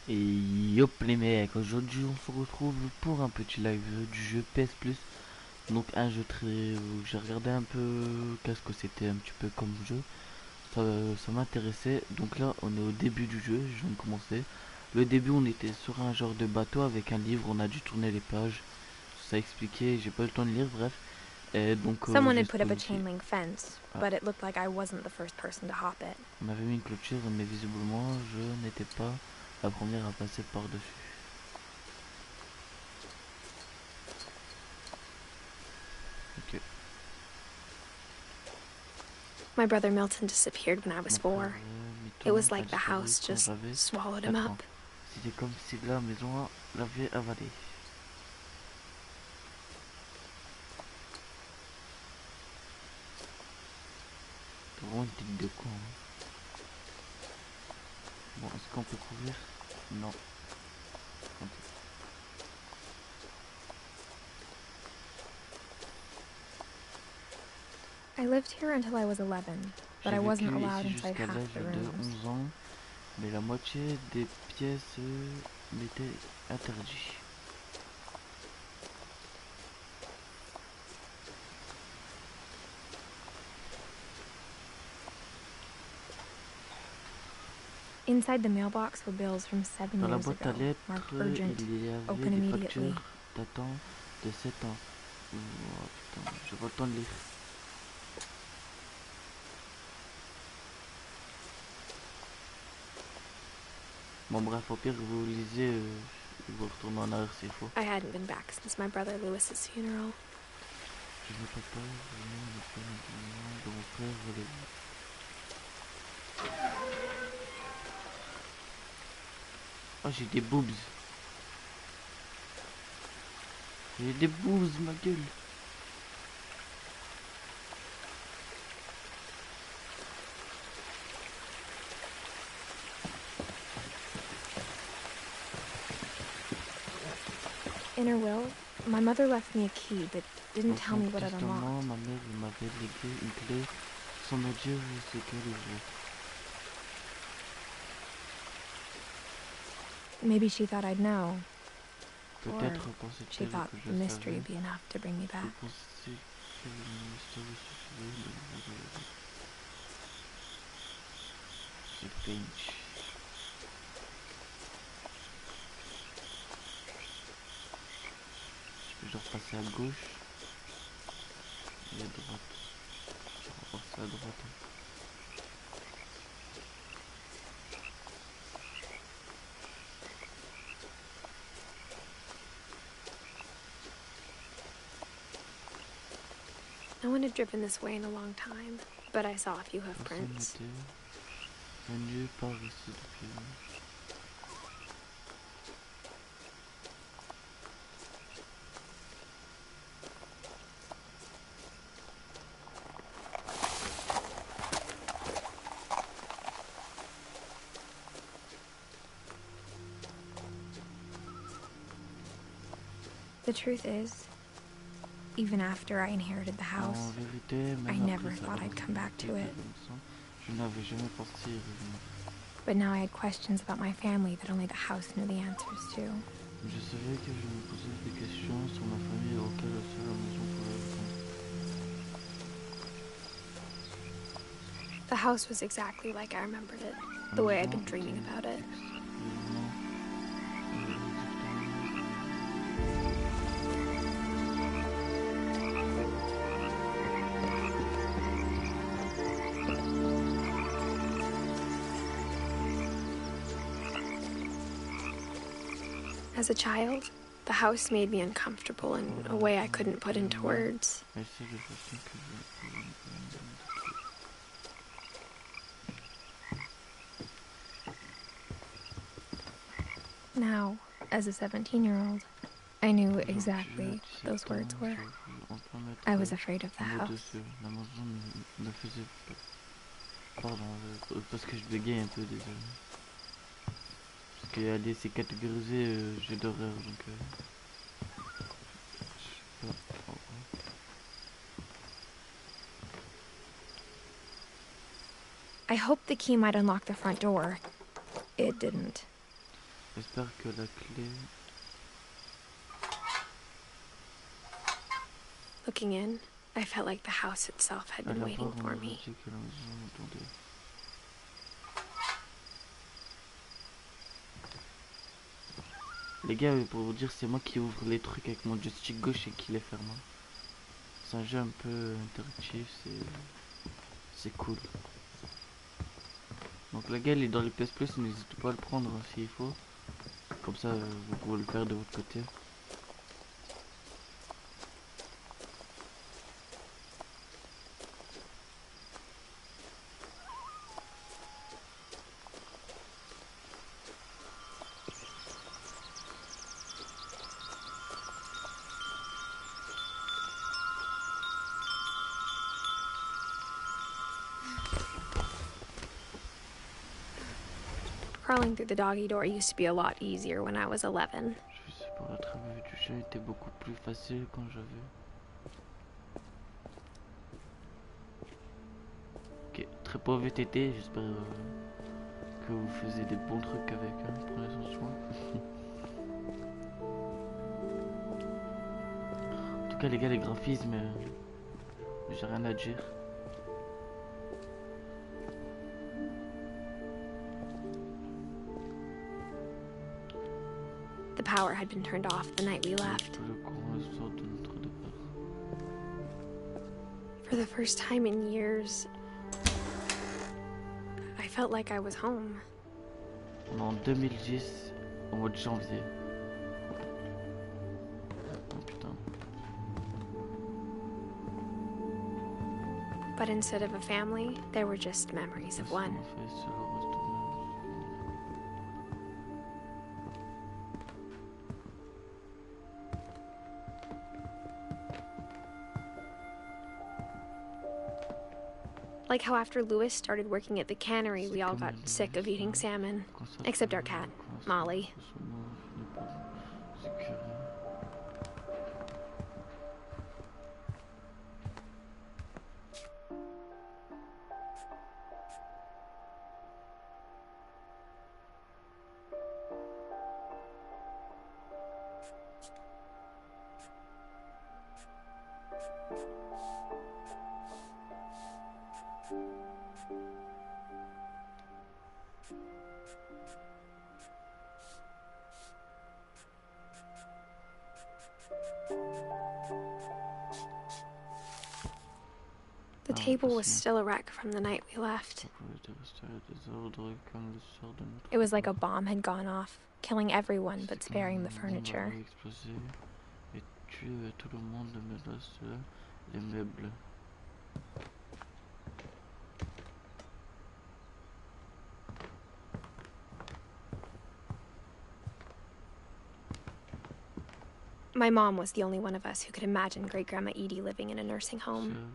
Et yop les mecs, aujourd'hui on se retrouve pour un petit live du jeu PS Plus. Donc un jeu très... J'ai regardé un peu qu'est-ce que c'était un petit peu comme jeu. Ça m'intéressait. Donc là on est au début du jeu, je viens de commencer. Le début on était sur un genre de bateau avec un livre, on a dû tourner les pages. Ça expliquait, j'ai pas eu le temps de lire, bref. Et donc Someone j'ai had put up spawn a ici. chain link fence, Ah, but it looked like I wasn't the first person to hop it. on avait mis une clôture mais visiblement je n'étais pas la première à passer par-dessus. Ok. My brother Milton disappeared when I was Mon frère 4. It Mitton was a like the disparu house quand just j'avais swallowed him 4 ans. up. C'était comme si la maison l'avait avalé. C'est vraiment une tête de con. Hein. Bon, est-ce qu'on peut courir? Non. Ok. I lived here until I was 11, but J'ai I wasn't vécu allowed ici inside jusqu'à half l'âge the de rooms. 11 ans, mais la moitié des pièces m'étaient interdites. Inside the mailbox were bills from 7 Dans la years boîte à ago, marked lettres, urgent. il y avait Open des immediately. factures datant de 7 ans. Oh putain, j'ai pas le temps de lire. Bon bref, au pire, vous lisez, vous retournez en arrière s'il faut. I hadn't been back since my brother Lewis's funeral. Je ne peux pas vraiment ne pas de mon frère relève. Oh, j'ai des boobs. J'ai des boobs, ma gueule. In her will, my mother left me a key, but didn't Dans tell son me what it testament, unlocked. ma mère m'avait légué une clé sans me dire ce qu'elle ouvrait. Maybe she thought I'd know. Or Peut-être she pensait-elle thought que je the mystery savais, would be enough to bring me ou back. pensait que le mystère suffisait de me révéler. C'est Pinch. Je peux genre passer à gauche et à droite. Je vais passer à droite. Hein. No one had driven this way in a long time, but I saw a few hoof Personne prints. n'était venu par ici depuis. The truth is, even after I inherited the En house, vérité, I même never après thought avoir I'd come back hérité to de it. la maison, je n'avais jamais pensé y revenir. But now I had questions about my family that only the house knew the answers to. Je savais que je me posais des questions sur ma famille auxquelles seule la maison pouvait répondre. The house was exactly like I remembered it, La the way I'd maison been dreaming était about it. extrêmement exactement. As a child, the house made me uncomfortable in a way I couldn't put into words. Mais c'est de façon que je pouvais indiquer. Now, as a 17-year-old, I knew Aujourd'hui, à exactly 17 those words ans, were. j'avoue enfin I mettre was afraid of the un mot house. dessus. La maison me faisait peur. Pardon, parce que je bégaye un peu, désolé. Parce qu'elle c'est catégorisé jeu d'horreur, donc je sais pas. Oh, oh. I hoped the key might unlock the front door. It didn't. J'espère que la clé... Looking in, I felt like the house itself had been waiting Là-bas, on for aurait me. dit que la maison attendait. Les gars, pour vous dire, c'est moi qui ouvre les trucs avec mon joystick gauche et qui les ferme. Hein. C'est un jeu un peu interactif, c'est cool. Donc le gars, il est dans les PS Plus, n'hésitez pas à le prendre hein, s'il faut. Comme ça, vous pouvez le faire de votre côté. Crawling through the doggy door used to be a lot easier when I was 11. Je sais pas, la travail du jeu était beaucoup plus facile quand j'avais. Ok, très pauvre VTT, j'espère que vous faisiez des bons trucs avec, hein, prenez soin. En tout cas les gars, les graphismes, j'ai rien à dire. The power had been turned off the night we left. For the first time in years, I felt like I was home. On est en 2010, au mois de janvier. Oh putain. But instead of a family, there were just memories of one. Like how after Louis started working at the cannery, we all got sick of eating salmon. Except our cat, Molly. The table was still a wreck from the night we left. It was like a bomb had gone off, killing everyone but sparing the furniture. My mom was the only one of us who could imagine Great Grandma Edie living in a nursing home.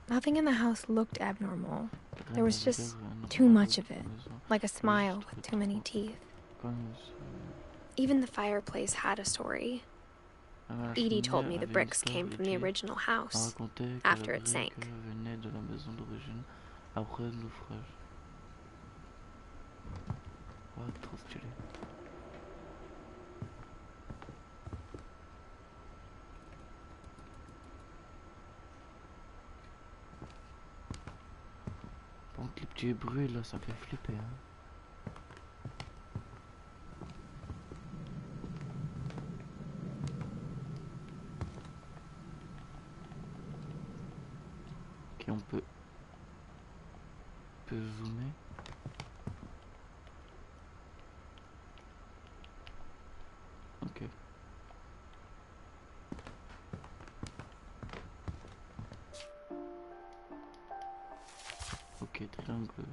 Nothing in the house looked abnormal. There was just too much of it, like a smile with too many teeth. Even the fireplace had a story. Edie told me the bricks came from the original house, after it sank. Donc les petits bruits là, ça fait flipper. Hein. Ok, on peut zoomer. Ok. Ok, triangle.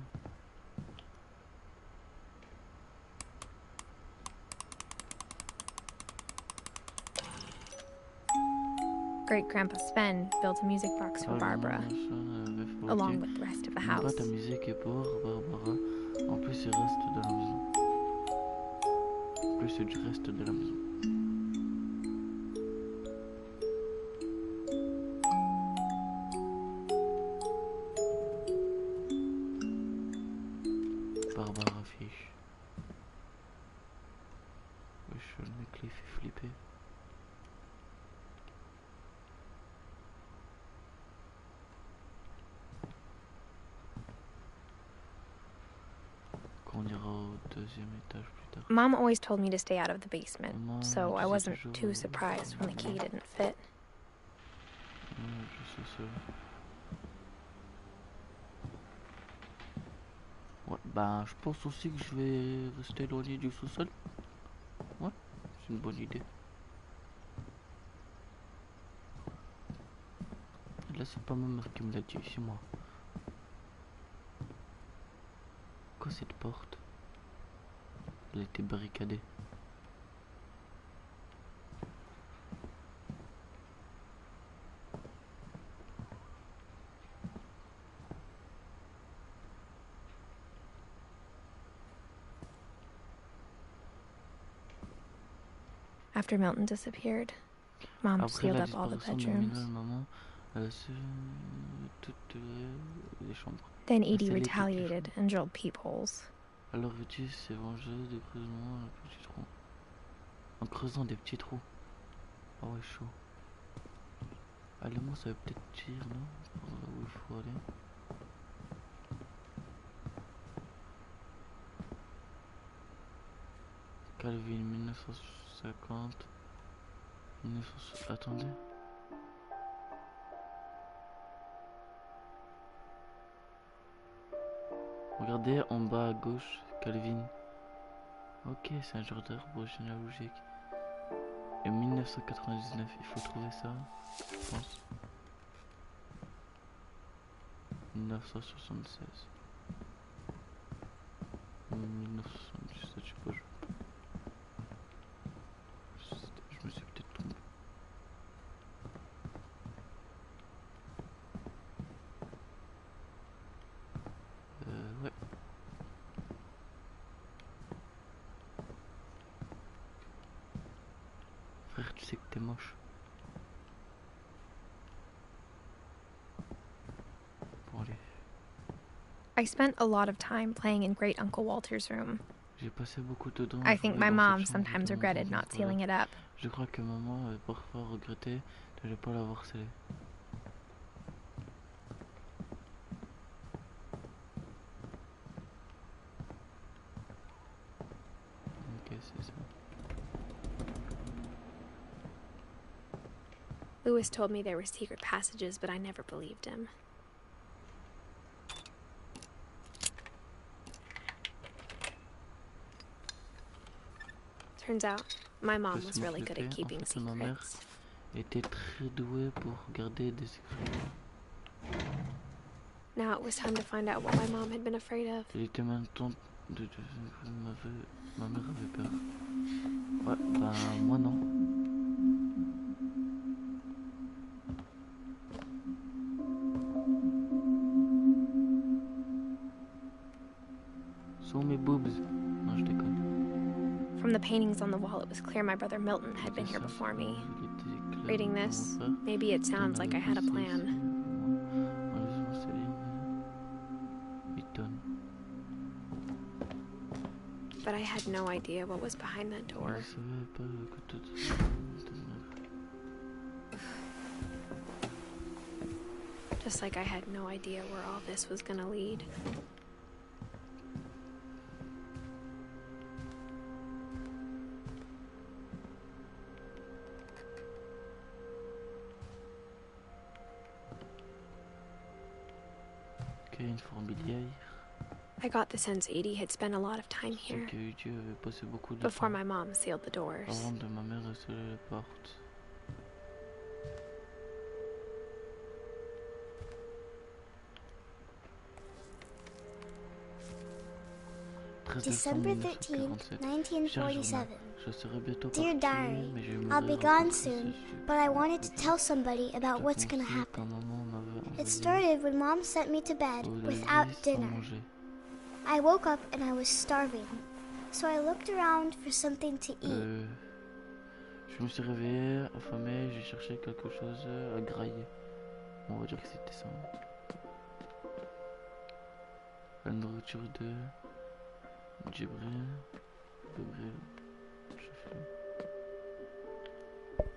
Great-Grandpa Sven built a music box for Barbara, along with the rest of the house. Boîte à musique est pour Barbara. En plus, il reste de la maison. En plus, du reste de la maison. Barbara fiche. Wesh, le mec les fait flipper. Quand on ira au deuxième étage plus tard. Mom always told me to stay out of the basement, so I wasn't too surprised when the key didn't fit. Je sais ça. Ouais, bah je pense aussi que je vais rester éloigné du sous-sol. Ouais, c'est une bonne idée. Et là c'est pas ma mère qui me l'a dit, c'est moi. Quoi cette porte? Elle était barricadée. After Milton disappeared, Mom sealed up all the bedrooms. Then Edie retaliated and drilled peepholes. Alors Edie s'est vengée des creusements à petits trous. En creusant des petits trous. Ah ouais, chaud. Allez, moi ça va peut-être tirer, non? Pour où il faut aller. Calvin 1950. 1960. Attendez. Regardez en bas à gauche, Calvin. Ok, c'est un genre d'arbre généalogique. Et 1999, il faut trouver ça, je pense. 1976. 1977, je sais pas. Je me suis peut-être trompé. Ouais. Frère, tu sais que t'es moche. Bon, allez. I spent a lot of time playing in Great Uncle Walter's room. J'ai passé beaucoup de temps. I think my mom sometimes regretted not sealing it up. Je crois que maman avait parfois regretté de ne pas l'avoir scellé. Ok, c'est ça. Louis told me there were secret passages, but I never believed him. Turns out, my mom was really good at keeping secrets. Était très douée pour garder des secrets. Now it was time to find out what my mom had been afraid of. Il était même temps de... Ma mère avait peur. Ouais, bah moi non. Sont mes boobs. Non, je déconne. From the paintings on the wall, it was clear my brother Milton had been here before me. Reading this, maybe it sounds like I had a plan. But I had no idea what was behind that door. Just like I had no idea where all this was gonna lead. Une fourmilière. I got the sense Edie had spent a lot of time here before my mom sealed the doors. Avant de ma mère a scellé les portes. December 13th, 1947. Je serai bientôt Dear parti, diary, mais I'll be gone soon, but I wanted to Depuis tell somebody about what's gonna quand happen. maman m'avait It envoyé started when Mom sent me to bed au without lit sans dinner. manger. I woke up and I was starving, so I looked around for something to eat. Je me suis réveillé, affamé, j'ai cherché quelque chose à grailler. On va dire que c'était ça. La nourriture de Djibril.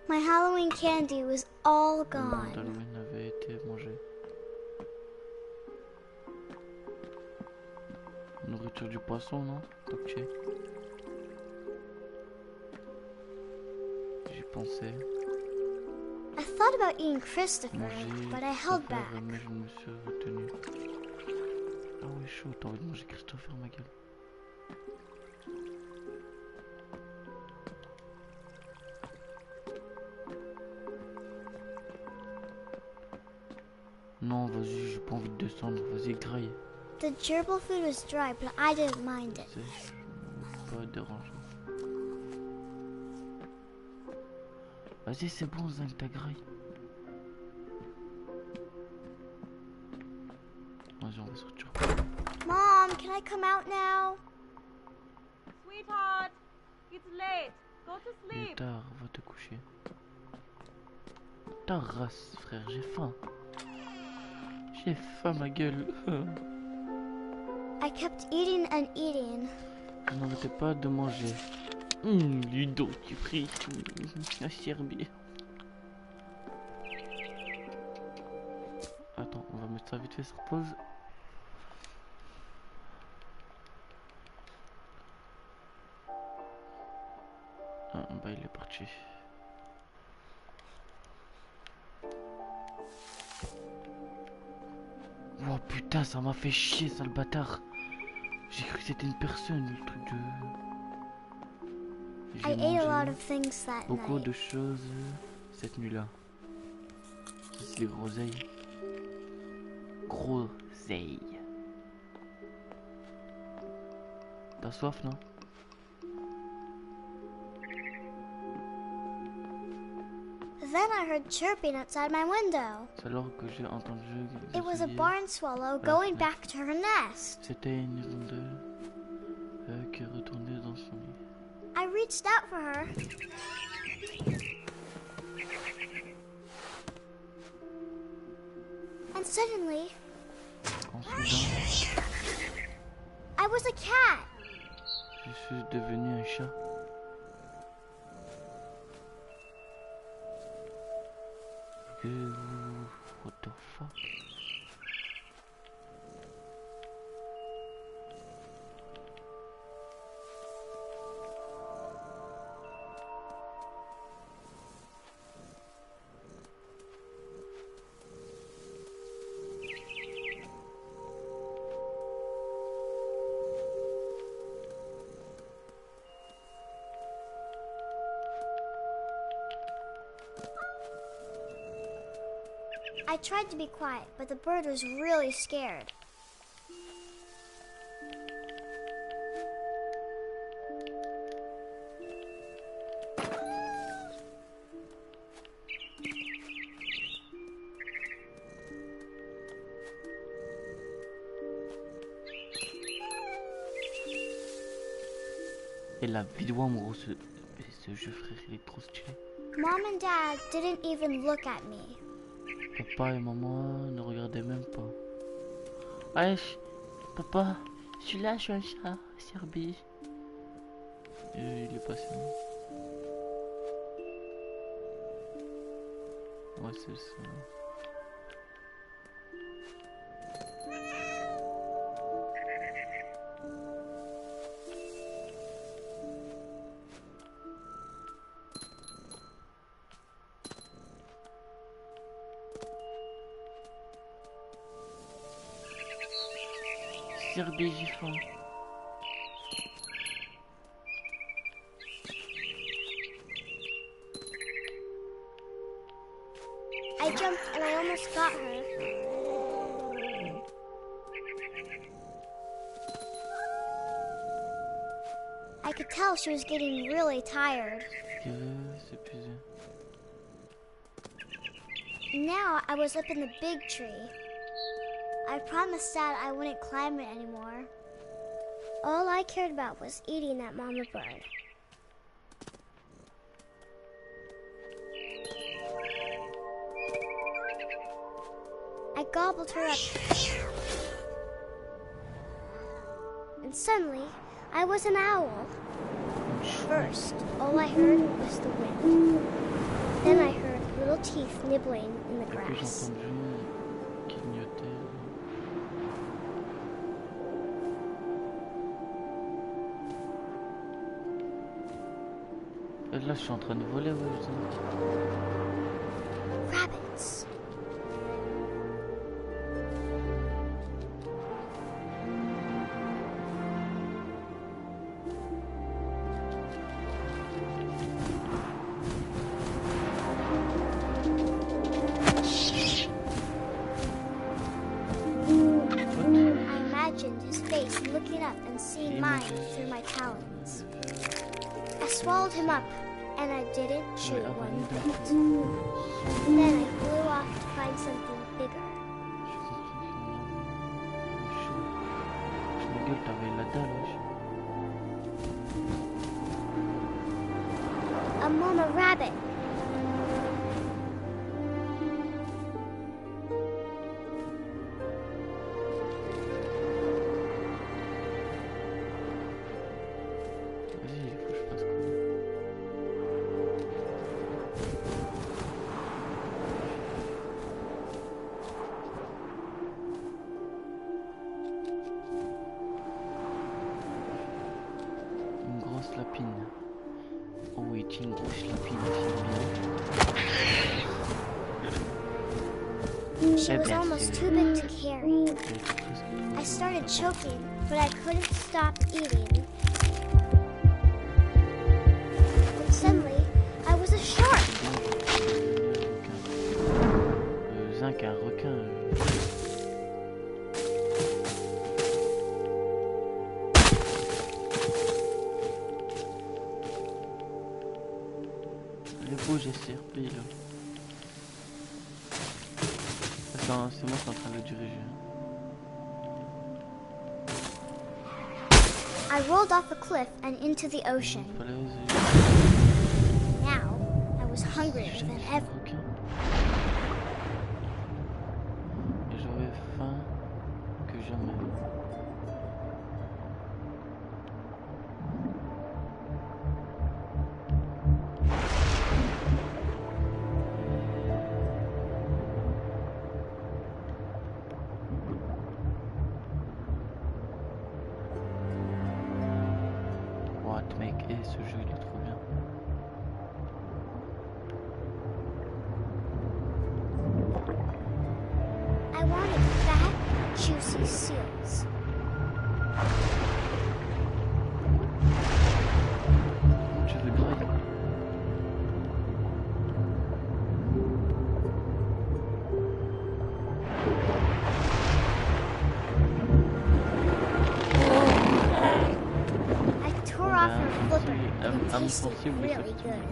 My Halloween candy was all Le bande gone. d'Halloween avait été mangé. Nourriture du poisson, non? Ok. J'y pensais. I thought about eating Christopher, Manger but I held Christopher, back. mais je me suis retenu. Ah ouais, chaud, t'as envie de manger Christopher, ma gueule. Non, vas-y, j'ai pas envie de descendre, vas-y, graille. The gerbil food was dry, but I didn't mind it. C'est pas dérangeant. Vas-y, c'est bon, Zing, ta graille. Vas-y, on va sortir. Mom, can I come out now? Sweetheart, it's late. Go to Il est sleep. tard, va te coucher. Ta race, frère, j'ai faim. J'ai faim, ma gueule. I kept eating and eating. Je n'arrêtais pas de manger. Ludo, tu pries. La Serbie. Attends, on va mettre ça vite fait sur pause. Ah, bah il est parti. Oh putain, ça m'a fait chier, sale bâtard. J'ai cru que c'était une personne, le truc de... I J'ai ate a lot mangé of things that beaucoup night. de choses cette nuit-là. Ça, c'est des groseilles. Groseilles. T'as soif, non? Then I heard chirping outside my window. C'est alors que j'ai entendu It was a gazouiller. barn swallow going back to her nest. C'était une hirondelle qui retournait dans son lit. I reached out for her. And suddenly, Soudain, I was a cat. je suis devenu un chat. What the fuck? I tried to be quiet, but the bird was really scared. Et la vidéo amoureuse, ce jeu, frère, il est trop stylé. Mom and Dad didn't even look at me. Papa et maman ne regardaient même pas. Wesh, papa, je suis là, je suis un chat, Serbie. Et il est passé. Ouais, c'est ça. Serbie, j'y fais. I jumped and I almost got her. I could tell she was getting really tired. Now I was up in the big tree. I promised Dad I wouldn't climb it anymore. All I cared about was eating that mama bird. I gobbled her up. And suddenly, I was an owl. First, all I heard was the wind. Then I heard little teeth nibbling in the grass. Et là, je suis en train de voler, ouais, Rabbits. Looking up and seeing mine through my talons. I swallowed him up, and I didn't chew one bit. Then I flew off to find something bigger. A mama rabbit. Lapine. Oh oui, une grosse lapine, She was almost too big to carry. I started choking, but I couldn't stop eating. And suddenly, I was a shark. Zinc, un requin. J'ai serpé là. Attends, c'est moi qui suis en train de le diriger. I rolled off a cliff and into the ocean. Now, I was hungrier than ever. Et j'avais faim que jamais. Mec, et ce jeu il est trop bien. I wanted fat, juicy seals. Tu veux grailler? Tasted really good.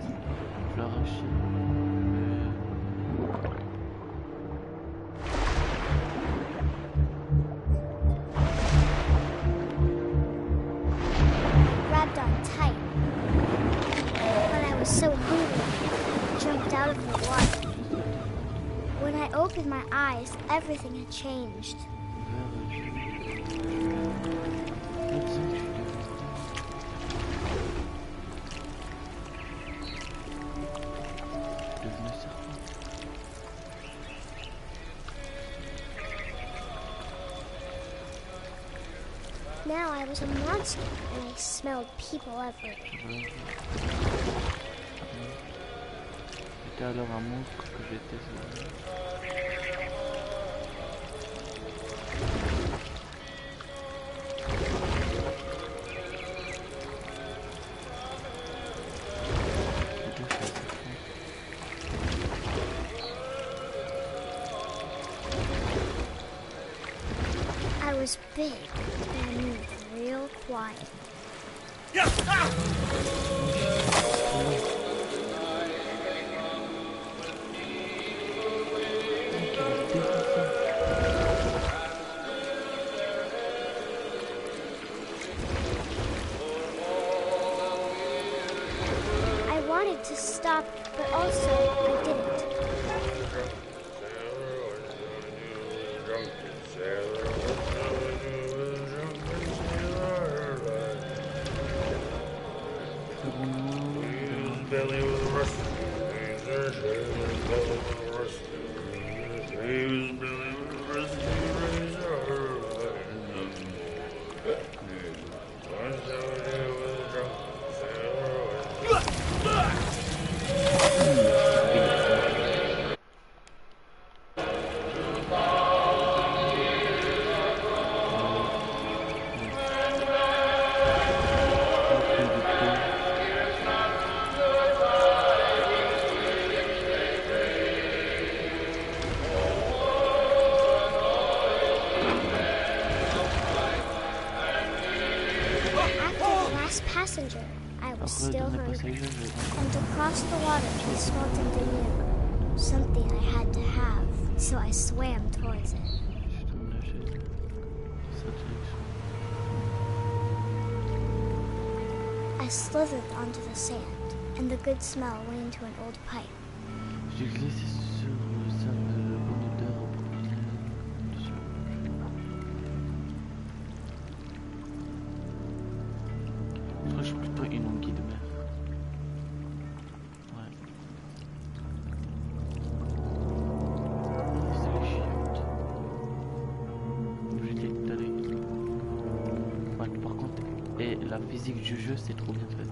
Grabbed on tight, but I was so hungry, I jumped out of the water. When I opened my eyes, everything had changed. Now I was a monster, and I smelled people everywhere. J'étais alors un monstre que j'étais. I was big and I moved real quiet. I wanted to stop, but also I didn't. Passenger, I was still hungry, and to cross the water I smelled something new, something I had to have, so I swam towards it. I slithered onto the sand, and the good smell went into an old pipe. Je suis plutôt une anguille de mer. Ouais. C'est les chiottes. Je l'ai tout à l'heure. Ouais, par contre, et la physique du jeu, c'est trop bien fait.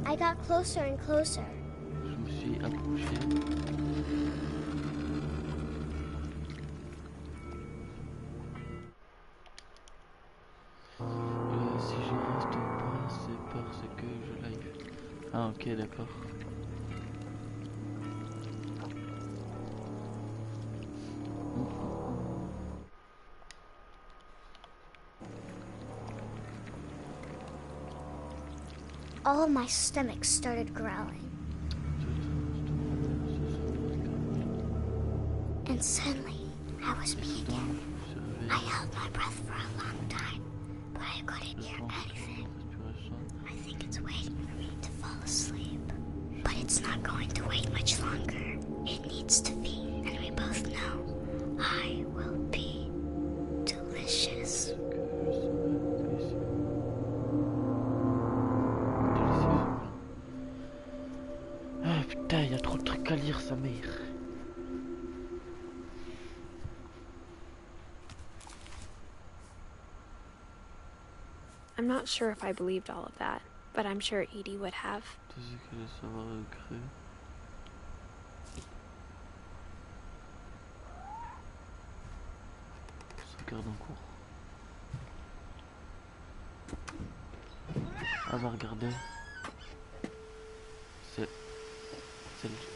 I got closer and closer. Je me suis approché. Si je reste pas, c'est parce que je live. Ah ok, d'accord. All my stomach started growling. And suddenly, I was me again. I held my breath for a long time, but I couldn't hear anything. I think it's waiting for me to fall asleep. But it's not going to wait much longer. It needs to be, and we both know I will be delicious. Ah putain, il y a trop de trucs à lire, sa mère. I'm not sure if I believed all of that, but I'm sure Edie would have. Regarde en cours. Ah bah regardez.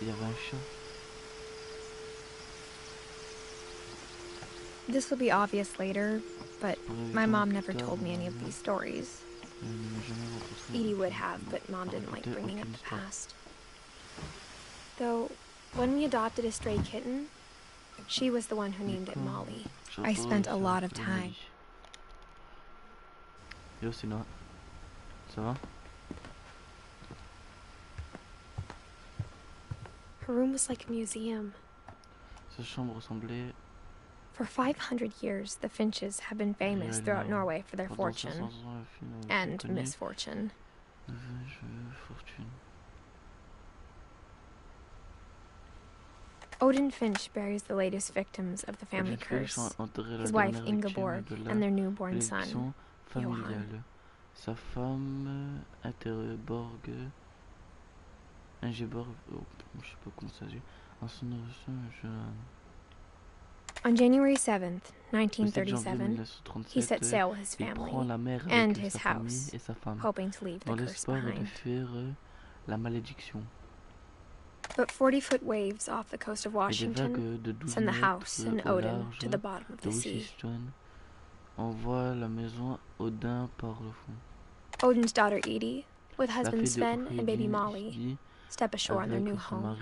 Il y avait un chat. This will be obvious later, but my mom never told me any of these stories. Edie would have, but Mom didn't like bringing up the past. Though, when we adopted a stray kitten, she was the one who named it Molly. I spent a lot of time. Yo, c'est Noah. Ça va? Her room was like a museum. Sa chambre ressemblait. For 500 years, the Finches have been famous throughout Norway for their fortune and misfortune. Odin Finch buries the latest victims of the family curse, his wife Ingeborg and their newborn son, Johan. Sa femme, Ingeborg, oh, je sais pas comment ça se dit. On January 7th, 1937, he set sail with his family and his house, hoping to leave the curse behind. La malédiction. But 40-foot waves off the coast of Washington send the house in Odin to the bottom of the sea. Envoie la maison Odin par le fond. Odin's daughter Edie, with husband Sven and baby Molly, step ashore on their new home,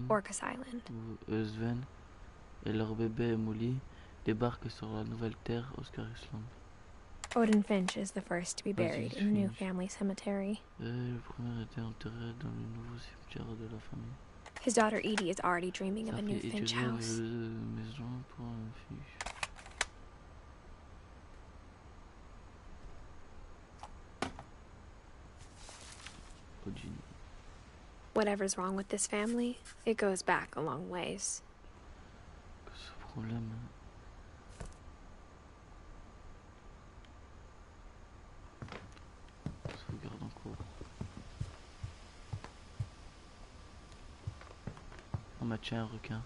Orcas Island. Sven et leur bébé Molly débarquent sur la nouvelle terre Oscar Island. Odin Finch is the first to be buried in the new family cemetery. Le premier était enterré dans le nouveau cimetière de la famille. His daughter Edie is already dreaming of a new Finch house. Maison pour un Finch. Whatever's wrong with this family, it goes back a long ways. Ce problème. Sauvegarde en cours. On m'a tué un requin.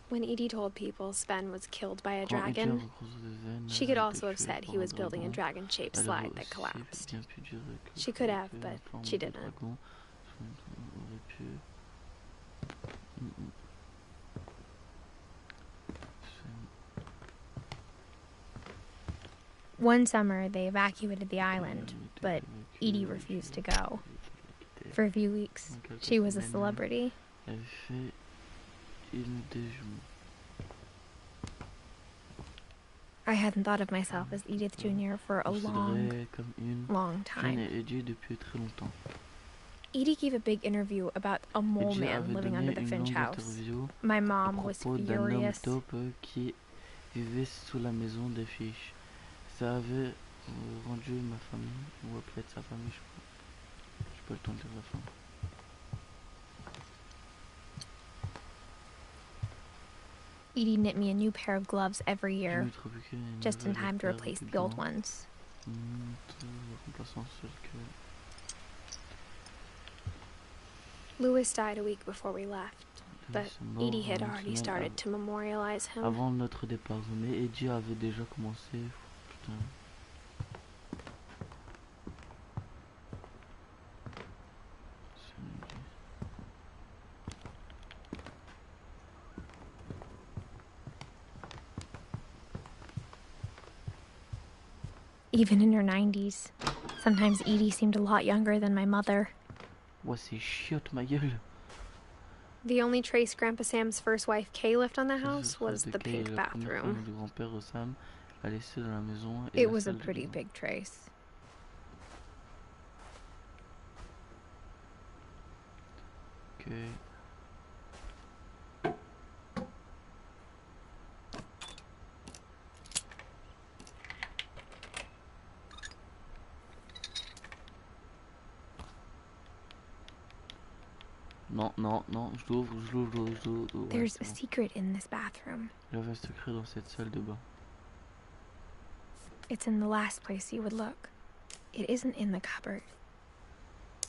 When Edie told people Sven was killed by a dragon, she could also have said he was building a dragon-shaped slide that collapsed. She could have, but she didn't. One summer, they evacuated the island, but Edie refused to go. For a few weeks, she was a celebrity. I hadn't thought of myself as Edith Jr. for a long time. Edie gave a big interview about a mole man living under the Finch house. My mom was furious. Qui vivait sous la maison des Finch. Ça avait rendu ma famille, ou peut-être sa famille, je crois. J'ai pas le temps de dire la fin. Edie knit me a new pair of gloves every year, just in time to replace the old ones. Louis died a week before we left, but Edie had already started to memorialize him. Avant notre départ, mais Edie avait déjà commencé. Putain. Even in her 90s, sometimes Edie seemed a lot younger than my mother. Ouais, c'est chiotte, ma gueule. The only trace Grandpa Sam's first wife Kay left on the house was the pink bathroom. It was a pretty big trace. Okay. Non, non, non, je l'ouvre. There's a secret in this bathroom. Il y avait un secret dans cette salle de bain. It's in the last place you would look. It isn't in the cupboard.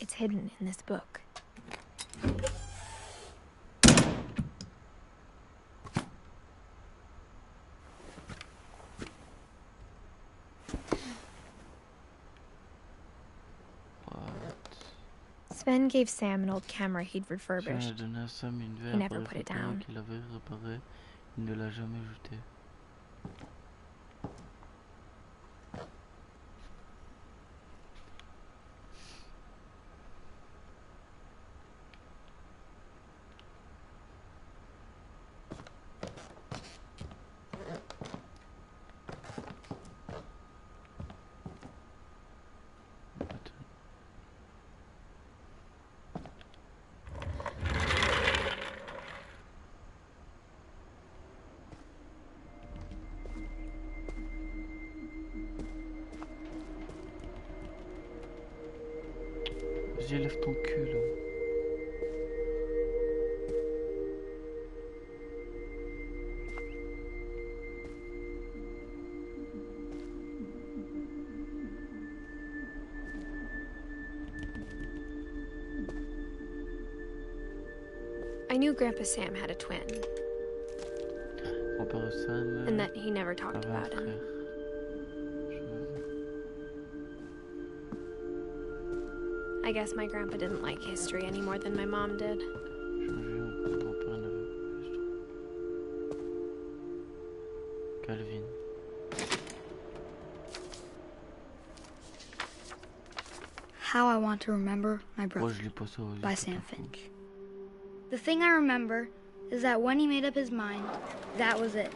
It's hidden in this book. Sven gave Sam an old camera he'd refurbished. He never put it down. Il ne l'a jamais jeté. Vas-y, lève ton cul là. I knew Grandpa Sam had a twin, Mon père Sam, and that he never talked avait un about him. frère. I guess my grandpa didn't like history any more than my mom did. Calvin. How I Want to Remember My Brother by Sam Finch. The thing I remember is that when he made up his mind, that was it.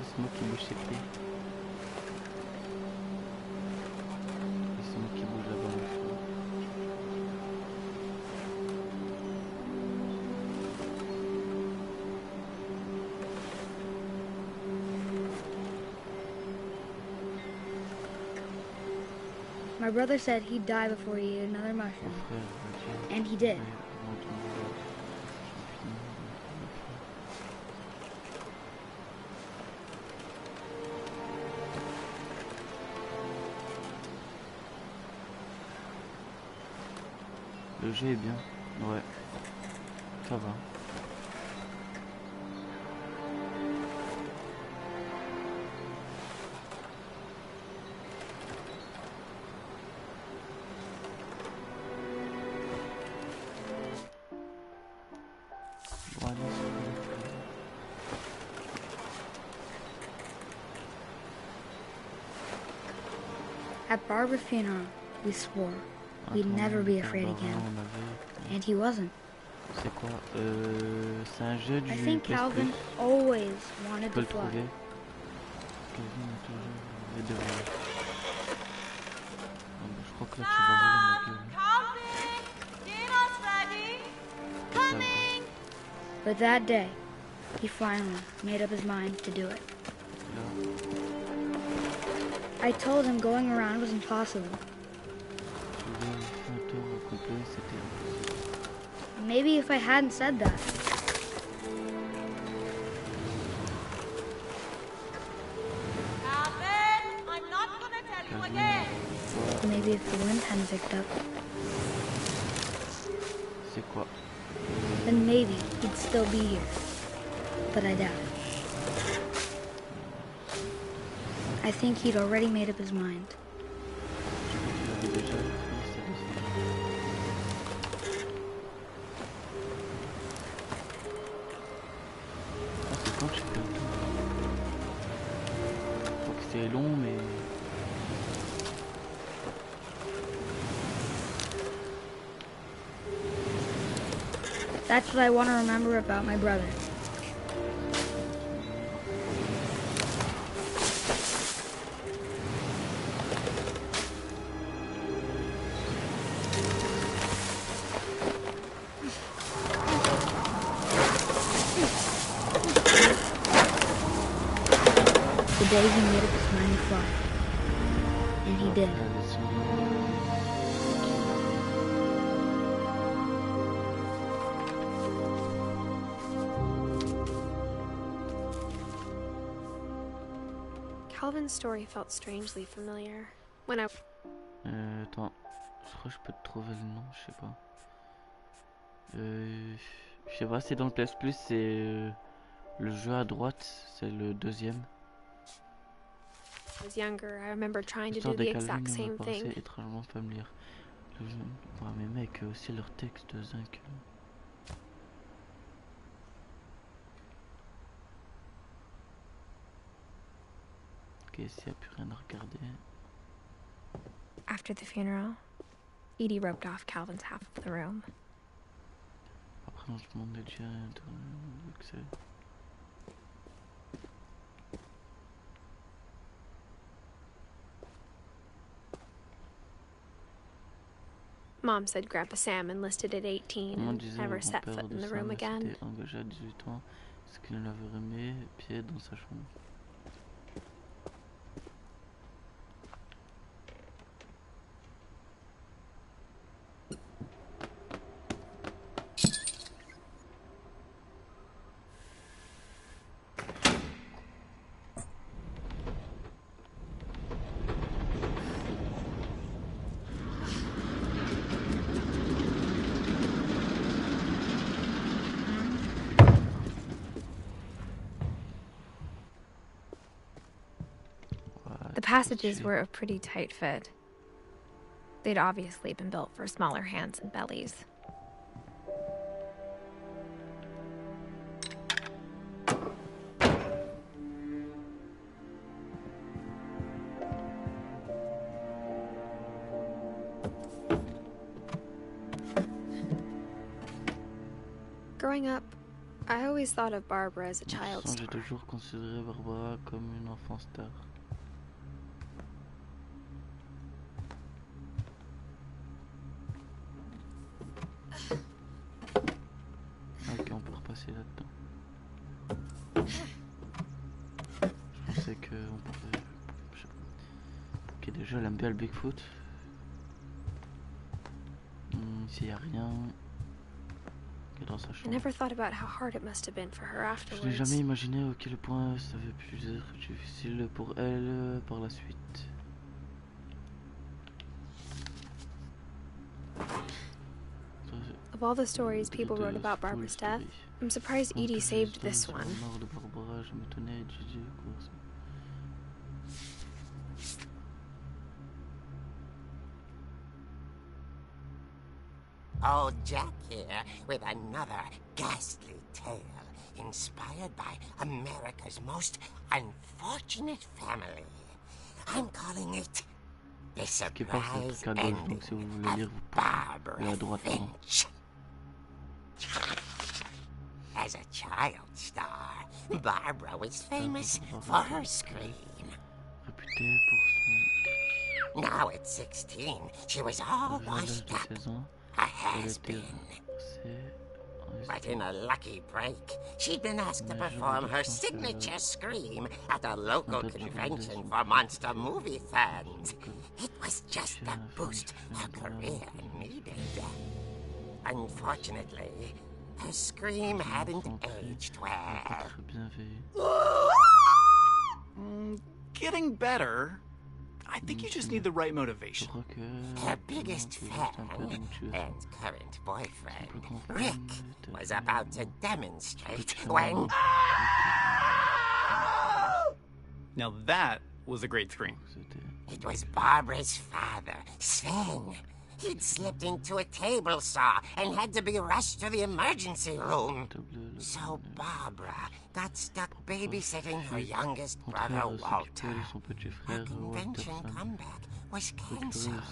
C'est moi qui bouge ses pieds. C'est moi qui bouge là-bas. My brother said he'd die before he ate another mushroom. And he did. Le jeu est bien, ouais, ça va. Bon, allez, At Barbara's funeral, we swore we'd never be afraid again. And he wasn't. C'est quoi? C'est un jeu du I think Calvin always wanted peux to le fly. trouver. Calvin a toujours rêvé de voler. Je crois que là tu vas voler ma gueule. Calvin, dinner's ready. Coming. But that day, he finally made up his mind to do it. Là, I told him going around was impossible. tu voulais faire un tour au complet, c'était impossible. Maybe if I hadn't said that. Calvin, I'm not gonna tell you again. Maybe if the wind hadn't picked up, C'est quoi? then maybe he'd still be here. But I doubt it. I think he'd already made up his mind. Je crois qu'il avait déjà pris sa décision. Ah, c'est quand que j'ai fait le tour? Je crois que c'est long, mais... That's what I want to remember about my brother. The day he made up his mind to fly. And he did. Calvin's story felt strangely familiar. When I Attends, je crois que je peux te trouver le nom, je sais pas. Je sais pas, c'est dans le PS Plus, c'est le jeu à droite, c'est le deuxième. was younger, I remember trying to L'histoire do de the Calvin exact me same paraissait thing. étrangement familière. Le jeu... Ouais, mais mec, aussi leur texte, zinc. Ok, s'il n'y a plus rien à regarder. After the funeral, Edie roped off Calvin's half of the room. Après, on se demandait déjà vu que c'est... Mom said Grandpa Sam enlisted at 18 On and disait never au set grand-père foot in de the room Sam again. s'était engagé à 18 ans, ce qu'il n'avait remis pied dans sa chambre. passages were a pretty tight fit. They'd obviously been built for smaller hands and bellies. Growing up, I always thought of Barbara as a child star. J'ai toujours considéré Barbara comme une enfant star. Ok, on peut repasser là-dedans. Je pensais qu'on pouvait... Je sais pas. Ok, déjà elle aime bien le Bigfoot. Ici y a rien. Dans sa chambre. I never thought about how hard it must have been for her Je n'ai afterwards. jamais imaginé à quel point ça avait pu être difficile pour elle par la suite. Of all the stories people wrote about Barbara's death, I'm surprised Edie saved this one. Old Jack here with another ghastly tale inspired by America's most unfortunate family. I'm calling it The Surprise Ending of Barbara Finch. As a child star, Barbara was famous for her scream. Now at 16, she was all washed up. A has-been. But in a lucky break, she'd been asked to perform her signature scream at a local convention for monster movie fans. It was just the boost her career needed. Unfortunately, her scream hadn't aged well. Getting better. I think you just need the right motivation. Her biggest fan and current boyfriend, Rick, was about to demonstrate when... Now that was a great scream. It was Barbara's father, Sven. He'd slipped into a table saw and had to be rushed to the emergency room. So Barbara got stuck babysitting her youngest brother, Walter. Her convention comeback was cancelled.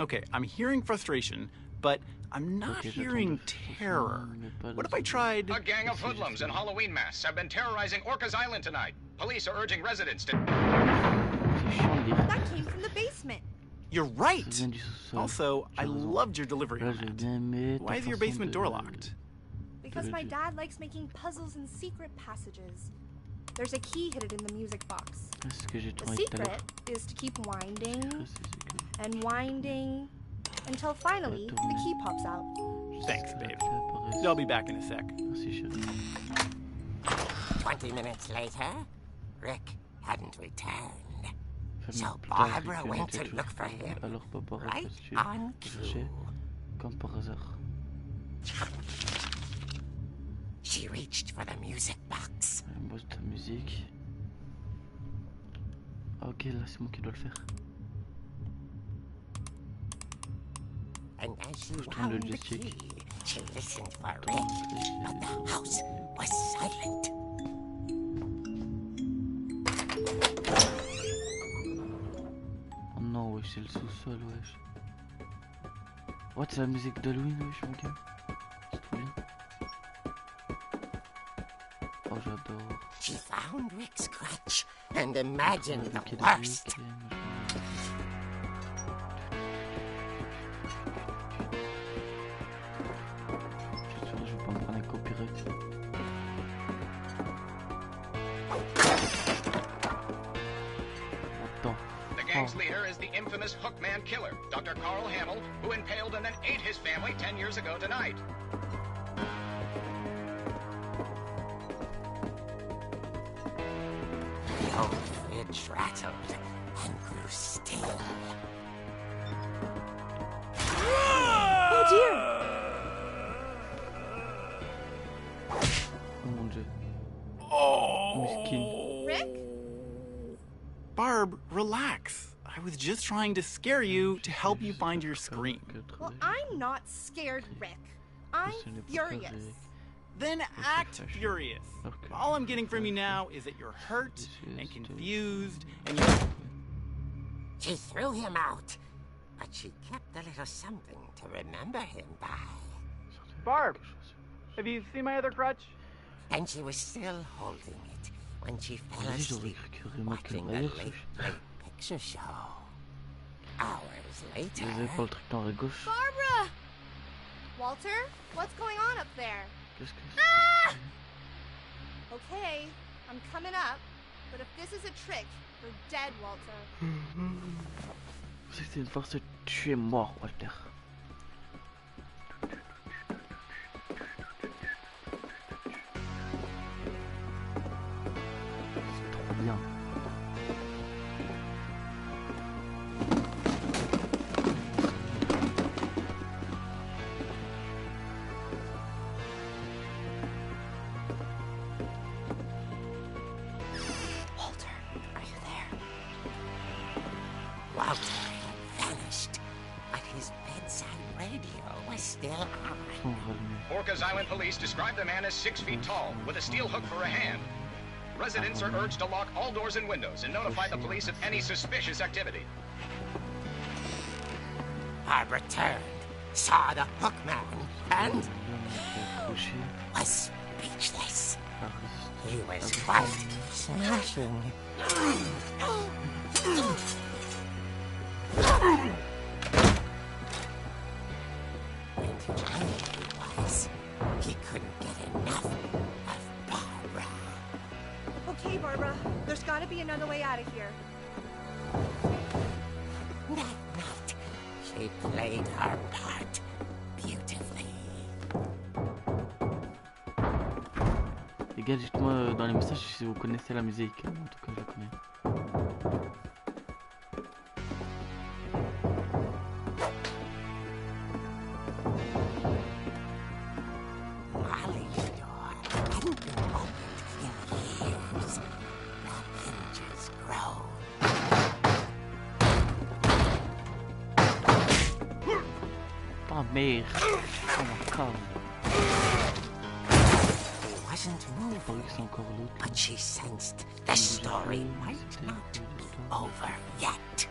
Okay, I'm hearing frustration, but I'm not hearing terror. What if I tried... A gang of hoodlums in Halloween masks have been terrorizing Orcas Island tonight. Police are urging residents to... That came from the basement. You're right! Also, I loved your delivery on that. Why is your basement door locked? Because my dad likes making puzzles and secret passages. There's a key hidden in the music box. The secret is to keep winding and winding until finally the key pops out. Thanks, babe. I'll be back in a sec. 20 minutes later, Rick hadn't returned. So Barbara went to look for him, right on cue. She reached for the music box. Ok, là c'est moi qui dois le faire. And as she found the key, she listened for Rick, but the house was silent. Oh non, wesh, c'est le sous-sol, wesh. What, c'est la musique d'Halloween, wesh, mon gars. C'est trop bien. Oh, j'adore. She found Rick's scratch and imagined the worst. Je vais pas me prendre un copyright. The gang's leader is the infamous Hookman killer, Dr. Carl Hamill, who impaled and then ate his family 10 years ago tonight. The old fridge rattled and grew still. Oh dear! Oh mon dieu. Oh! Miskin. Rick? Barb, relax. I was just trying to scare you to help you find your scream. Well, I'm not scared, Rick. I'm furious. Then act furious. All I'm getting from you now is that you're hurt and confused and you're... She threw him out, but she kept a little something to remember him by. Barb, have you seen my other crutch? And she was still holding it when she fell asleep watching the late picture show. Hours later... Barbara! Walter, what's going on up there? Ah! Okay, I'm coming up, but if this is a trick, you're dead, Walter. C'est une force, tu es mort, Walter. C'est trop bien. Walter had vanished, but his bedside radio was still on. Orcas Island police describe the man as 6 feet tall, with a steel hook for a hand. Residents are urged to lock all doors and windows and notify the police of any suspicious activity. Barbara turned, saw the hook man, and was speechless. He was quite smashing. He couldn't get enough of Barbara. Okay, Barbara, there's got to be another way out of here. That night, she played her part beautifully. Les gars, dites-moi dans les messages si vous connaissez la musique. En tout cas, je la connais. Merde. Oh my god. He wasn't moving, but she sensed the story might not be over yet.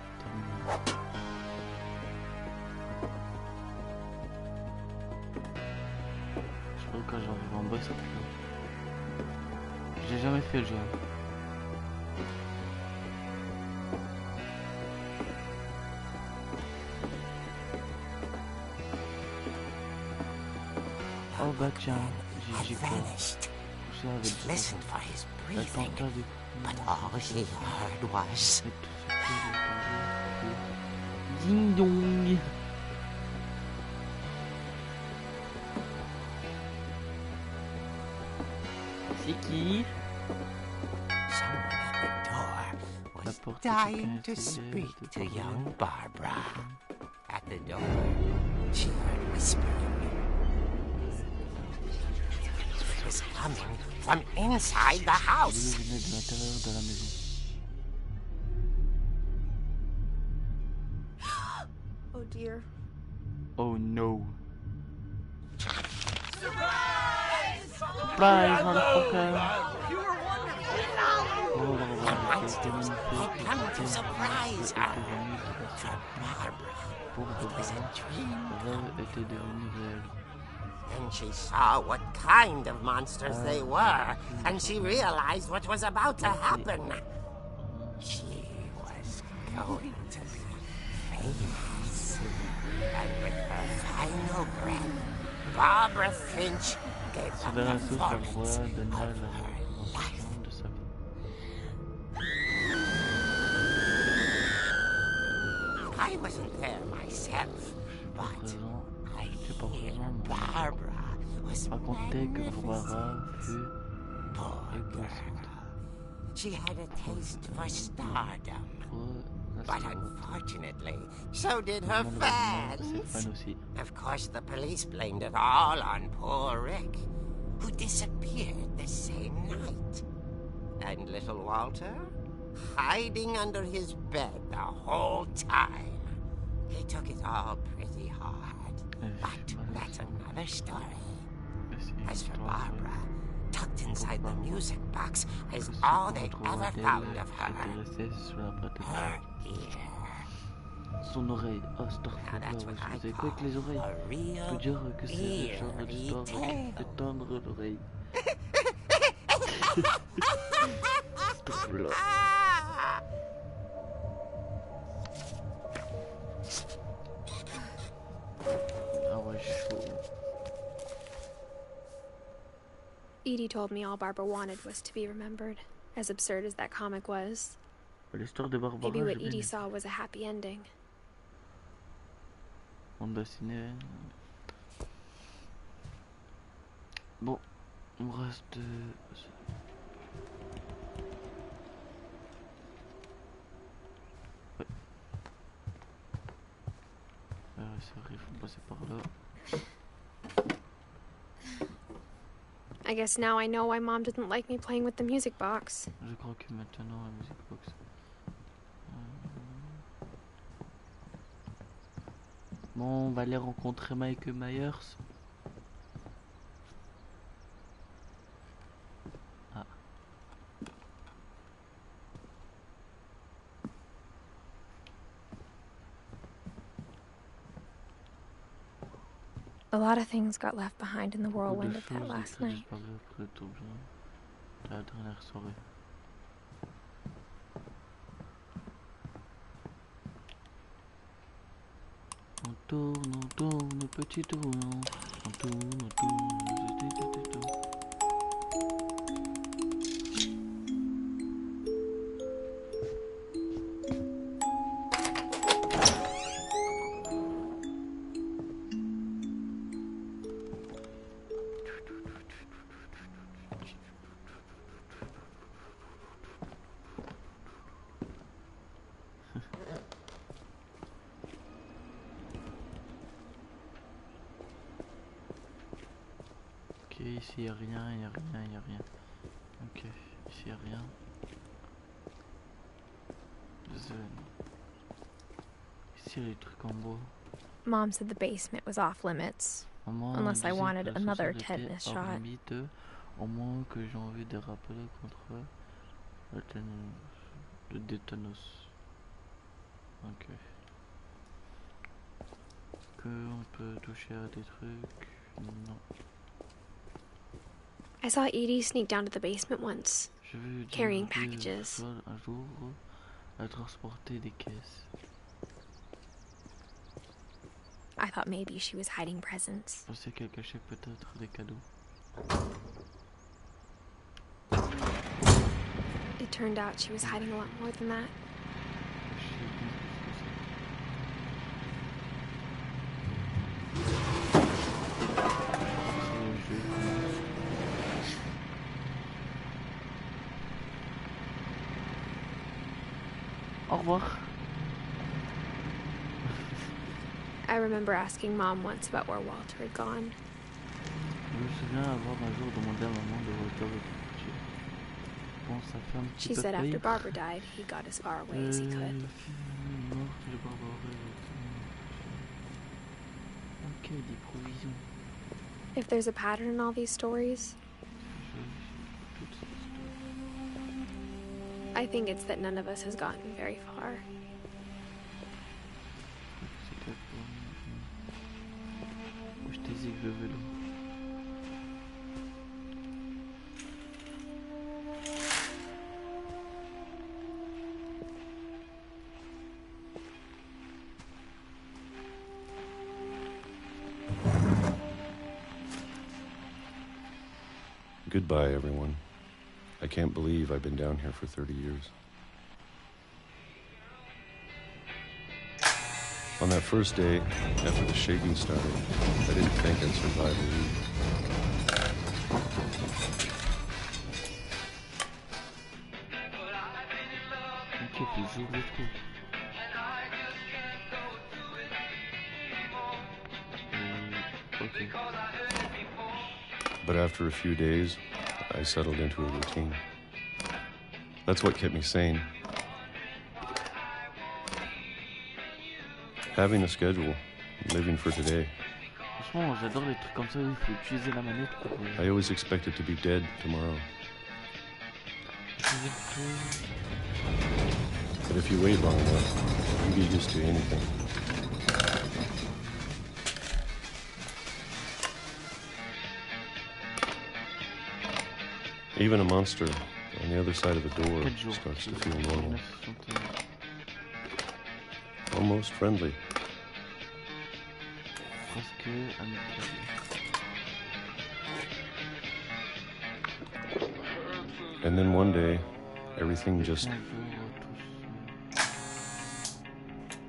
Je crois que quand j'arrive en bas, ça fait. J'ai jamais fait le jeu. Oh bah tiens, j'ai vanished. She listened for his breathing, but all she heard was ding dong. C'est qui? Someone at the door was dying to speak to young Barbara. At the door, she heard whispering. Was coming from inside the house. Oh dear. Oh no. Surprise! Surprise, motherfucker! You were wonderful. The monsters had come to surprise her. For Barbara, it was a dream. Then she saw what kind of monsters they were, and she realized what was about to happen. She was going to be famous. And with her final breath, Barbara Finch gave the performance of her life. I wasn't there myself, but I hear Barbara was magnificent. Poor girl. She had a taste for stardom. But unfortunately, so did her fans. Of course, the police blamed it all on poor Rick, who disappeared the same night. And little Walter? Hiding under his bed the whole time. He took it all pretty hard. But that's another story. As for Barbara, tucked inside the music box is all they ever found of her. Her ear. Son oreille. Oh, starfleur. Vous savez quoi avec les oreilles? Je peux dire que c'est le genre d'histoire qui fait tendre l'oreille. Starfleur. Ah ouais, chaud. Edie told me all Barbara wanted was to be remembered, as absurd as that comic was. L'histoire de Barbara. Maybe what Edie saw was a happy ending. On dessinait. Bon, on reste. Ouais. C'est vrai, il faut passer par là. I guess now I know why Mom didn't like me playing with the music box. Je crois que maintenant la music box. Bon, on va aller rencontrer Mike Myers. Ah. A lot of things got left behind in the whirlwind of that last night. La dernière soirée. On tourne, petit tournant. On tourne, petit tournant. Ici y'a rien, y'a rien, y'a rien. Ok, ici y'a rien. Ici y'a les trucs en bois. Mom said the basement was off limits, unless I wanted another tetanus shot. Au moins que j'ai envie de rappeler contre le tétanos. Ok. Que on peut toucher à des trucs. Non. I saw Edie sneak down to the basement once, carrying packages. Un jour, à transporter des caisses. I thought maybe she was hiding presents. Je pensais qu'elle cachait peut-être des cadeaux. It turned out she was hiding a lot more than that. Au revoir. I remember asking Mom once about where Walter had gone. Je me souviens avoir un jour demandé à maman de Walter de partir. Bon, ça fait un petit She peu said pire. after Barbara died, he got as far away as he could. Ok, des provisions. If there's a pattern in all these stories, I think it's that none of us has gotten very far. Goodbye, everyone. I can't believe I've been down here for 30 years. On that first day, after the shaking started, I didn't think I'd survive a week. But after a few days, I settled into a routine. That's what kept me sane. Having a schedule, living for today. Franchement, j'adore les trucs comme ça où il faut utiliser la manette pour... I always expected to be dead tomorrow. But if you wait long enough, you get used to anything. Even a monster on the other side of the door starts to feel normal. Almost friendly. And then one day, everything just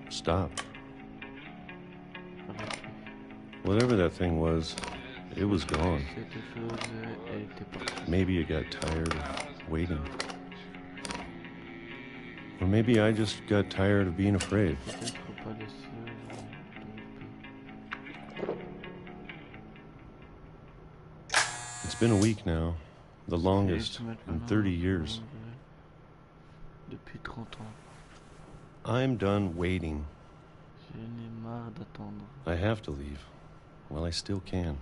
stopped. Whatever that thing was, it was gone. Maybe it got tired of waiting. Or maybe I just got tired of being afraid. It's been a week now, the longest in 30 years. I'm done waiting. I have to leave. Well, I still can.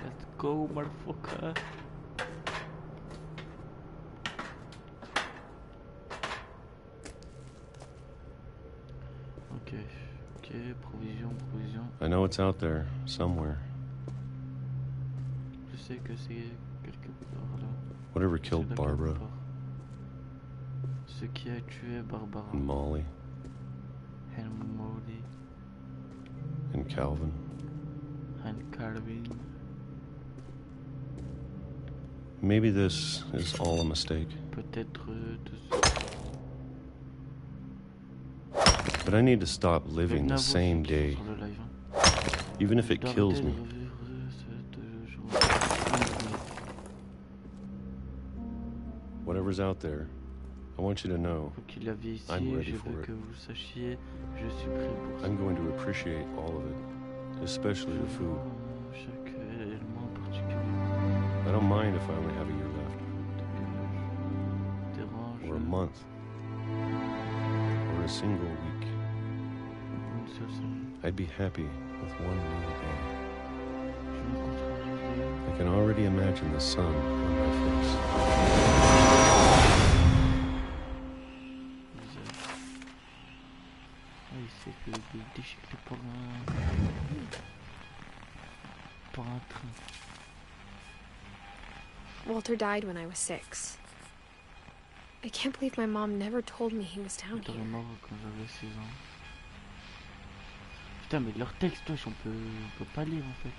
Let's go, motherfucker. Ok, provision. I know it's out there, somewhere. Je sais que c'est quelque part là. Whatever killed Barbara. Ce qui a tué Barbara. And Molly. And Molly. And Calvin. And Calvin. Maybe this is all a mistake. Peut-être But I need to stop living the same day. Even if it kills me. Whatever's out there, I want you to know I'm ready for it. I'm going to appreciate all of it, especially the food. I don't mind if I only have a year left. Or a month. Or a single week. I'd be happy with one more day. I can already imagine the sun on my face. Walter died when I was 6. I can't believe my mom never told me he was down here. Putain, mais leur texte, on peut pas lire en fait.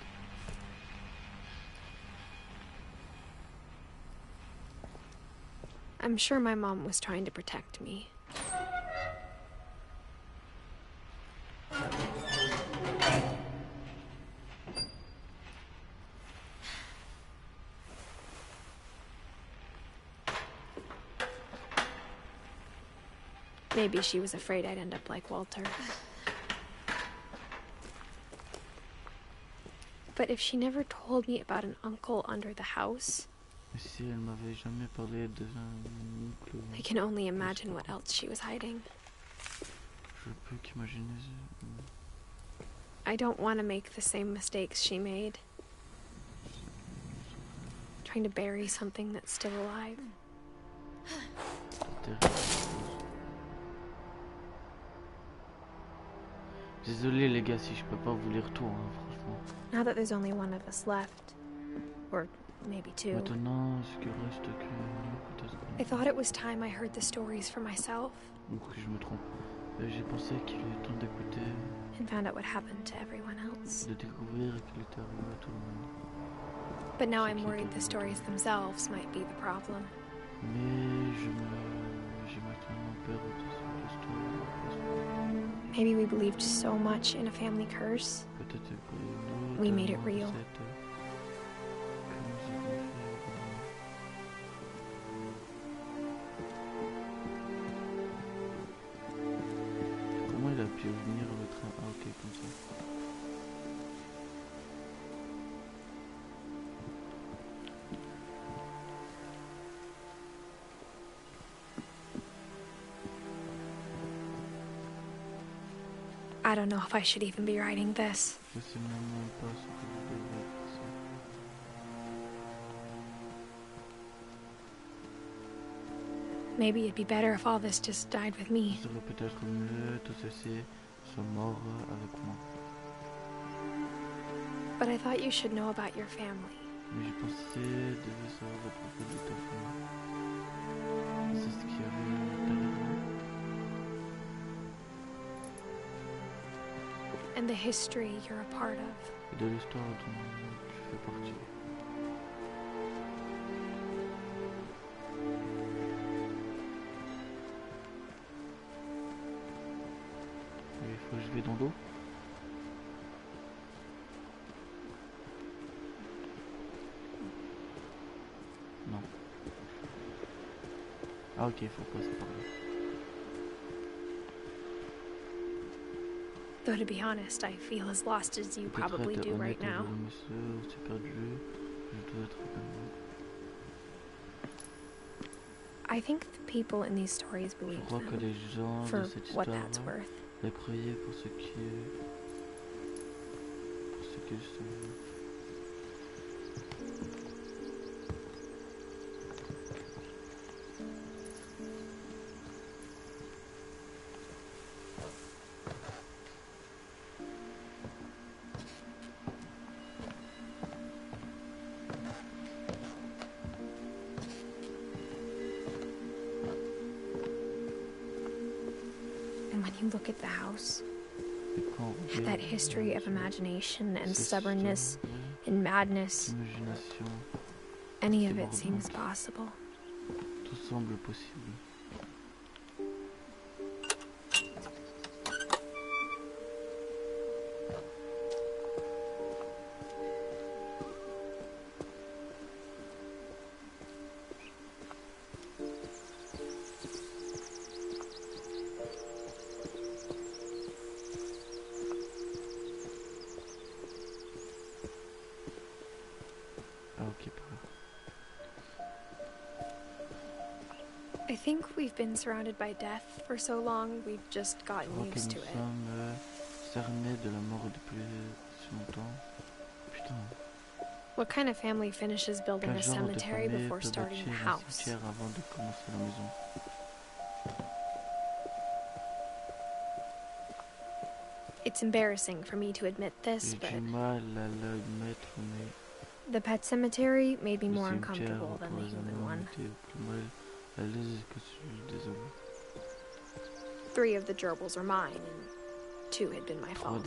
I'm sure my mom was trying to protect me. Maybe she was afraid I'd end up like Walter. But if she never told me about an uncle under the house, I can only imagine what else she was hiding. I don't want to make the same mistakes she made. Trying to bury something that's still alive. Désolé les gars si je peux pas vous lire tout, hein, franchement. Now that there's only one of us left, or maybe two, maintenant, ce qui reste que... I thought it was time I heard the stories for myself. Ou que je me trompe. J'ai pensé qu'il est temps d'écouter. And found out what happened to everyone else. De découvrir qu'il était arrivé à tout le monde. But now I'm worried the stories themselves might be the problem. Mais j'ai maintenant peur de cette histoire. Maybe we believed so much in a family curse. We made it real. Comment il a pu venir le train. Ah ok, comme ça. I don't know if I should even be writing this. Je sais même pas ce que je devrais faire ça. Maybe it'd be better if all this just died with me. Ce serait peut-être mieux tout ceci soit mort avec moi. But I thought you should know about your family. Mais je pensais devais savoir à propos de ta famille. C'est ce qu'il y avait derrière moi. And the history you're a part of. Et de l'histoire dont tu fais partie. Il faut que je vais dans l'eau. Non. Ah ok, il faut passer par là. Though to be honest, I feel as lost as you probably do right now. I think the people in these stories believe them, for what that's worth. Les croyaient pour ce qu'ils sont. When you look at the house, at that history of imagination and stubbornness and madness, any of it seems possible. Tout semble possible. I think we've been surrounded by death for so long, we've just gotten used to it. What kind of family finishes building a cemetery before starting the house? It's embarrassing for me to admit this, but the pet cemetery made me more uncomfortable than the human one. 3 of the gerbils are mine, and 2 had been my fault.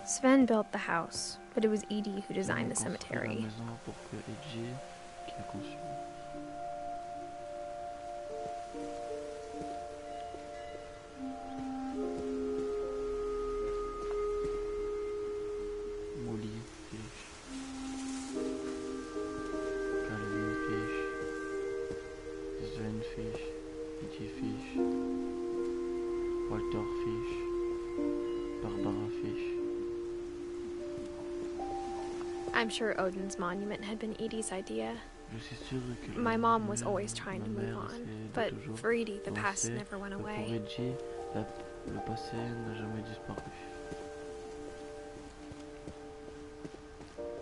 Sven built the house, but it was Edie who designed the cemetery. I'm sure Odin's monument had been Edie's idea. My mom was always trying to move on, but for Edie, the past never went away.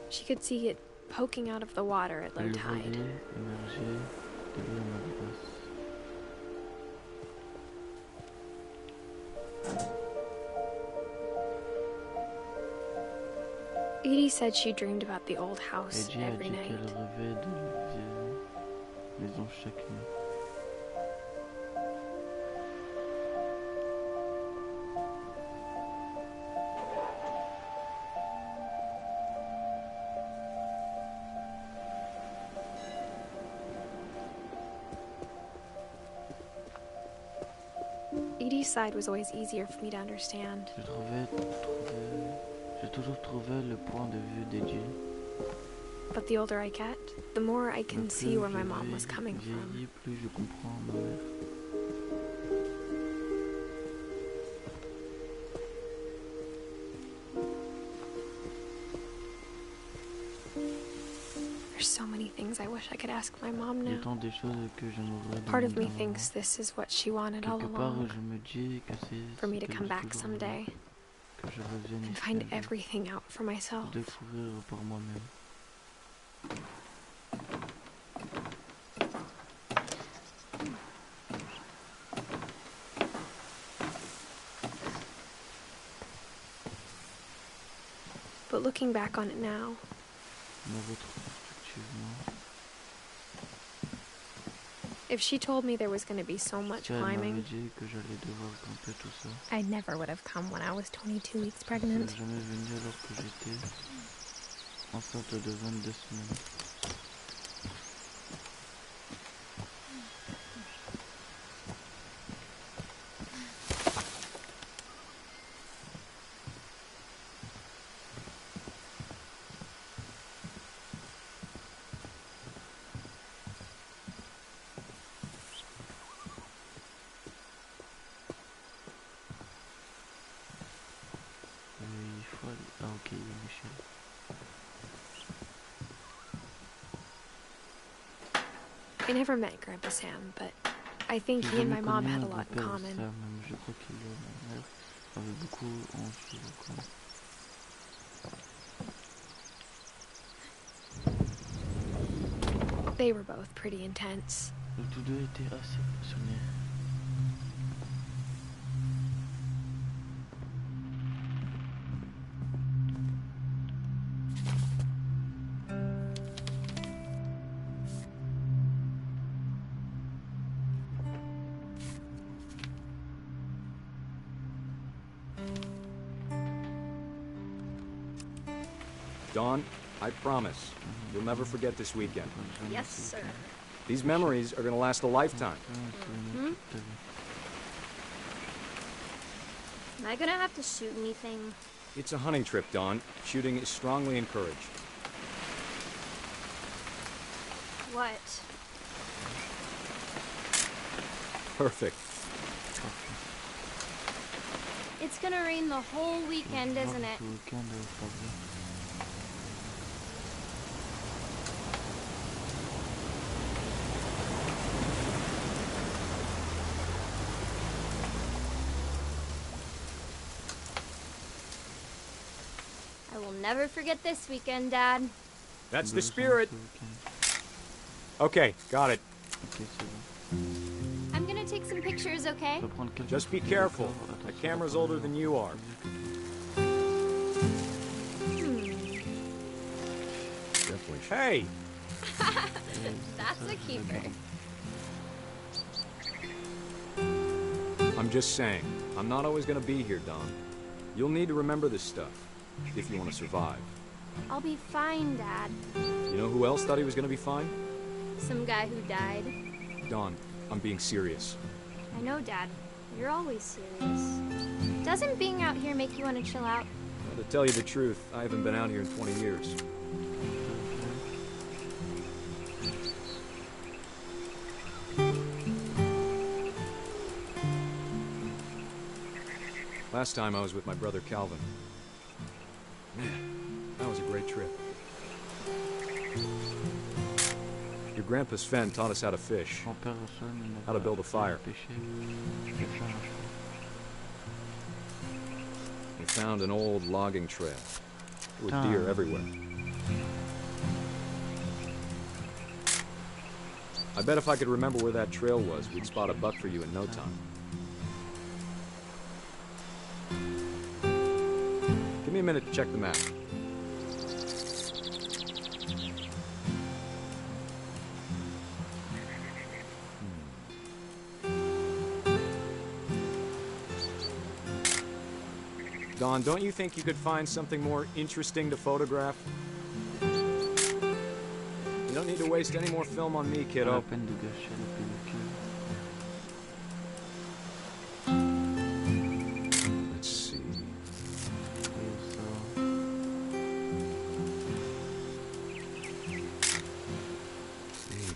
She could see it poking out of the water at low tide. Edie said she dreamed about the old house every night. Edie's side was always easier for me to understand. J'ai toujours trouvé le point de vue d'Edie. But the older I get, the more I can see where my mom was coming from. There's so many things I wish I could ask my mom now. Part of me thinks this is what she wanted all along. For me to come back someday and find everything out for myself. But looking back on it now, if she told me there was going to be so much climbing, I never would have come when I was 22 weeks pregnant. I never met Grandpa Sam, but I think he and my mom had a lot in common. They were both pretty intense. Dawn, I promise, you'll never forget this weekend. Yes, sir. These memories are gonna last a lifetime. Mm-hmm. Am I gonna have to shoot anything? It's a hunting trip, Dawn. Shooting is strongly encouraged. What? Perfect. It's gonna rain the whole weekend, isn't it? I will never forget this weekend, Dad. That's the spirit. Okay, got it. I'm gonna take some pictures, okay? Just be careful. The camera's older than you are. Definitely. Hey! That's a keeper. I'm just saying, I'm not always gonna be here, Don. You'll need to remember this stuff, if you want to survive. I'll be fine, Dad. You know who else thought he was gonna be fine? Some guy who died. Don, I'm being serious. I know, Dad. You're always serious. Doesn't being out here make you want to chill out? Well, to tell you the truth, I haven't been out here in 20 years. Last time I was with my brother Calvin. Man, that was a great trip. Your grandpa Sven taught us how to fish, how to build a fire. We found an old logging trail. There were deer everywhere. I bet if I could remember where that trail was, we'd spot a buck for you in no time. Give me a minute to check the map. Don, don't you think you could find something more interesting to photograph? You don't need to waste any more film on me, kiddo. Let's see.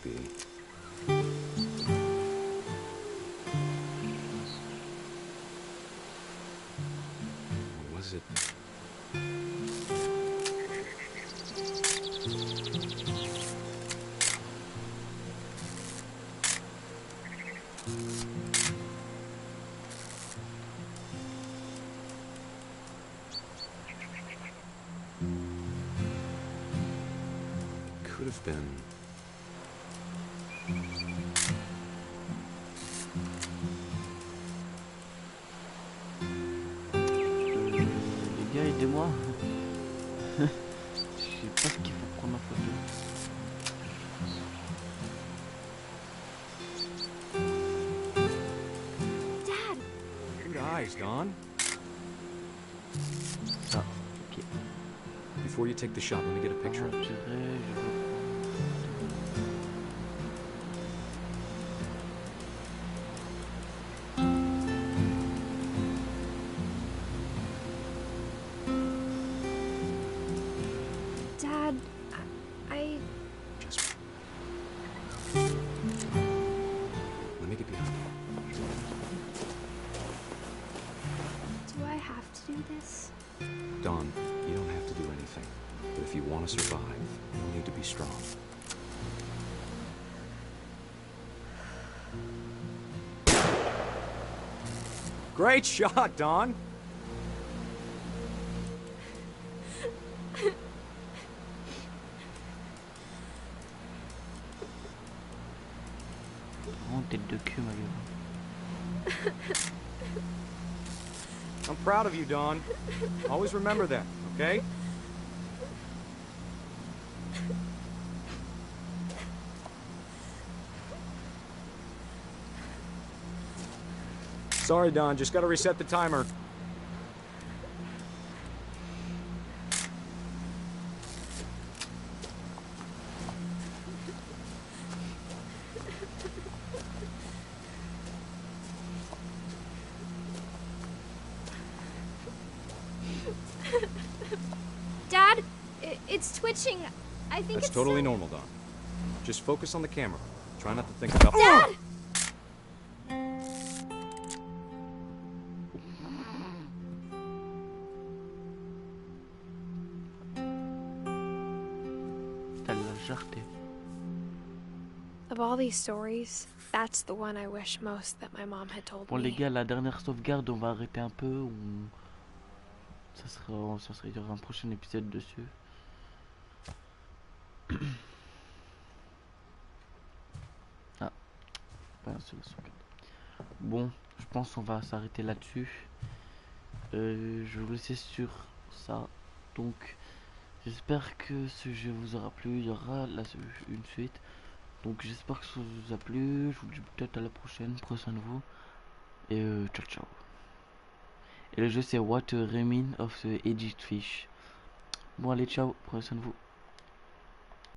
Maybe. Or was it? Could have been. Les gars, aidez-moi. Je sais pas ce qu'il faut prendre en photo. Dad! Good eyes, Don. Ça, ok. Before you take the shot, let me get a picture of it. Dad, I... Just... Let me get behind you. Do I have to do this? Don, you don't have to do anything. But if you want to survive, you'll need to be strong. Great shot, Don! Oh, tête de cul, ma gueule. I'm proud of you, Don. Always remember that, okay? Sorry, Don. Just gotta reset the timer. Dad, it's twitching. I think That's it's totally normal, Don. Just focus on the camera. Try not to think about... Dad! Of all these stories, that's the one I wish most that my mom had told Bon me. les gars, la dernière sauvegarde, on va arrêter un peu. Ça sera, il y aura un prochain épisode dessus. Ah, c'est la sauvegarde. Bon, je pense qu'on va s'arrêter là-dessus. Je vais vous laisser sur ça. Donc, j'espère que ce jeu vous aura plu. Il y aura là une suite. Donc j'espère que ça vous a plu. Je vous dis peut-être à la prochaine. Prenez soin de vous. Et ciao ciao. Et le jeu c'est What Remains of the Edged Fish. Bon allez ciao. Prenez soin de vous.